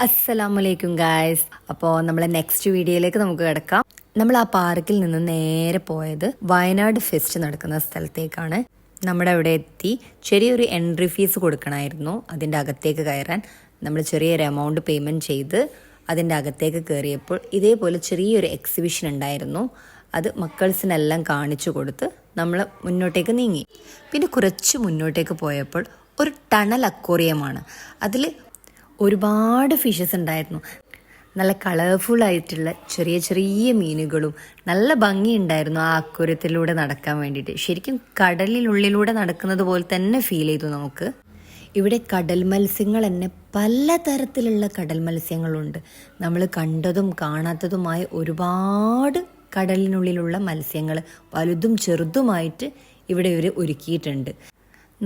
അസ്സലാമലൈക്കും ഗായ്സ്. അപ്പോൾ നമ്മളെ നെക്സ്റ്റ് വീഡിയോയിലേക്ക് നമുക്ക് കിടക്കാം. നമ്മൾ ആ പാർക്കിൽ നിന്ന് നേരെ പോയത് വയനാട് ഫെസ്റ്റ് നടക്കുന്ന സ്ഥലത്തേക്കാണ്. നമ്മുടെ അവിടെ എത്തി ചെറിയൊരു എൻട്രി ഫീസ് കൊടുക്കണമായിരുന്നു അതിൻ്റെ അകത്തേക്ക് കയറാൻ. നമ്മൾ ചെറിയൊരു എമൗണ്ട് പേയ്മെൻറ്റ് ചെയ്ത് അതിൻ്റെ അകത്തേക്ക് കയറിയപ്പോൾ ഇതേപോലെ ചെറിയൊരു എക്സിബിഷൻ ഉണ്ടായിരുന്നു. അത് മക്കൾസിനെല്ലാം കാണിച്ചു കൊടുത്ത് നമ്മൾ മുന്നോട്ടേക്ക് നീങ്ങി. പിന്നെ കുറച്ച് മുന്നോട്ടേക്ക് പോയപ്പോൾ ഒരു ടണൽ അക്വേറിയമാണ്. അതിൽ ഒരുപാട് ഫിഷസ് ഉണ്ടായിരുന്നു. നല്ല കളർഫുൾ ആയിട്ടുള്ള ചെറിയ ചെറിയ മീനുകളും നല്ല ഭംഗിയുണ്ടായിരുന്നു ആ അക്വേറിയത്തിലൂടെ നടക്കാൻ വേണ്ടിയിട്ട്. ശരിക്കും കടലിനുള്ളിലൂടെ നടക്കുന്നത് പോലെ തന്നെ ഫീൽ ചെയ്തു നമുക്ക്. ഇവിടെ കടൽ മത്സ്യങ്ങൾ തന്നെ പലതരത്തിലുള്ള കടൽ മത്സ്യങ്ങളുണ്ട്. നമ്മൾ കണ്ടതും കാണാത്തതുമായ ഒരുപാട് കടലിനുള്ളിലുള്ള മത്സ്യങ്ങൾ വലുതും ചെറുതുമായിട്ട് ഇവിടെ ഇവർ ഒരുക്കിയിട്ടുണ്ട്.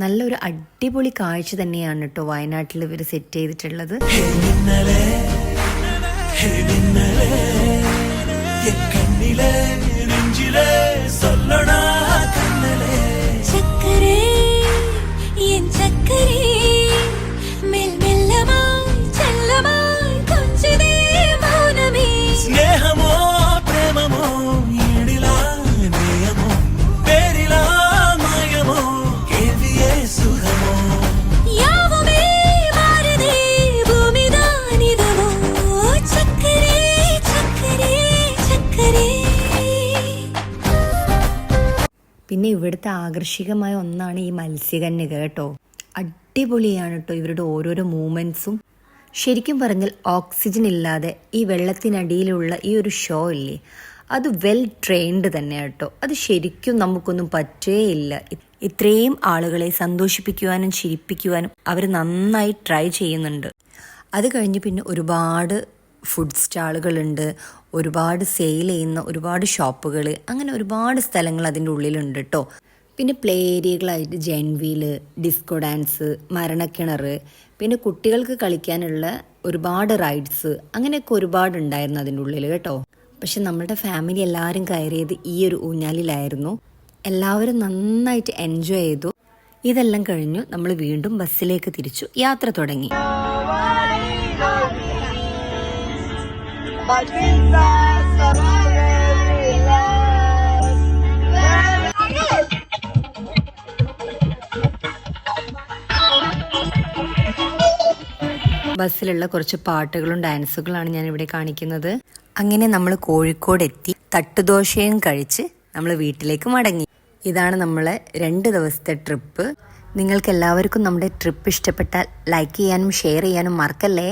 നല്ലൊരു അടിപൊളി കാഴ്ച തന്നെയാണ് കേട്ടോ വയനാട്ടിൽ ഇവർ സെറ്റ് ചെയ്തിട്ടുള്ളത്. പിന്നെ ഇവിടുത്തെ ആകർഷകമായ ഒന്നാണ് ഈ മത്സ്യകന്യക കേട്ടോ. അടിപൊളിയാണ് കേട്ടോ ഇവരുടെ ഓരോരോ മൂവ്മെൻറ്റ്സും. ശരിക്കും പറഞ്ഞാൽ ഓക്സിജൻ ഇല്ലാതെ ഈ വെള്ളത്തിനടിയിലുള്ള ഈ ഒരു ഷോ ഇല്ലേ, അത് വെൽ ട്രെയിൻഡ് തന്നെ കേട്ടോ. അത് ശരിക്കും നമുക്കൊന്നും പറ്റുകയില്ല. ഇത്രയും ആളുകളെ സന്തോഷിപ്പിക്കുവാനും ചിരിപ്പിക്കുവാനും അവർ നന്നായി ട്രൈ ചെയ്യുന്നുണ്ട്. അത് കഴിഞ്ഞ് പിന്നെ ഒരുപാട് ഫുഡ് സ്റ്റാളുകളുണ്ട്, ഒരുപാട് സെയിൽ ചെയ്യുന്ന ഒരുപാട് ഷോപ്പുകൾ, അങ്ങനെ ഒരുപാട് സ്ഥലങ്ങൾ അതിൻ്റെ ഉള്ളിലുണ്ട് കേട്ടോ. പിന്നെ പ്ലേ ഏരിയകളായിട്ട് ജെയിൻറ്റ് വീല്, ഡിസ്കോ ഡാൻസ്, മരണക്കിണർ, പിന്നെ കുട്ടികൾക്ക് കളിക്കാനുള്ള ഒരുപാട് റൈഡ്സ്, അങ്ങനെയൊക്കെ ഒരുപാടുണ്ടായിരുന്നു അതിൻ്റെ ഉള്ളിൽ കേട്ടോ. പക്ഷെ നമ്മുടെ ഫാമിലി എല്ലാവരും കയറിയത് ഈ ഒരു ഊഞ്ഞാലിലായിരുന്നു. എല്ലാവരും നന്നായിട്ട് എൻജോയ് ചെയ്തു. ഇതെല്ലാം കഴിഞ്ഞു നമ്മൾ വീണ്ടും ബസ്സിലേക്ക് തിരിച്ചു യാത്ര തുടങ്ങി. ബസ്സിലുള്ള കുറച്ച് പാട്ടുകളും ഡാൻസുകളാണ് ഞാൻ ഇവിടെ കാണിക്കുന്നത്. അങ്ങനെ നമ്മൾ കോഴിക്കോട് എത്തി തട്ടുദോശയും കഴിച്ച് നമ്മൾ വീട്ടിലേക്ക് മടങ്ങി. ഇതാണ് നമ്മളെ 2 ദിവസത്തെ ട്രിപ്പ്. നിങ്ങൾക്ക് എല്ലാവർക്കും നമ്മുടെ ട്രിപ്പ് ഇഷ്ടപ്പെട്ടാൽ ലൈക്ക് ചെയ്യാനും ഷെയർ ചെയ്യാനും മറക്കല്ലേ.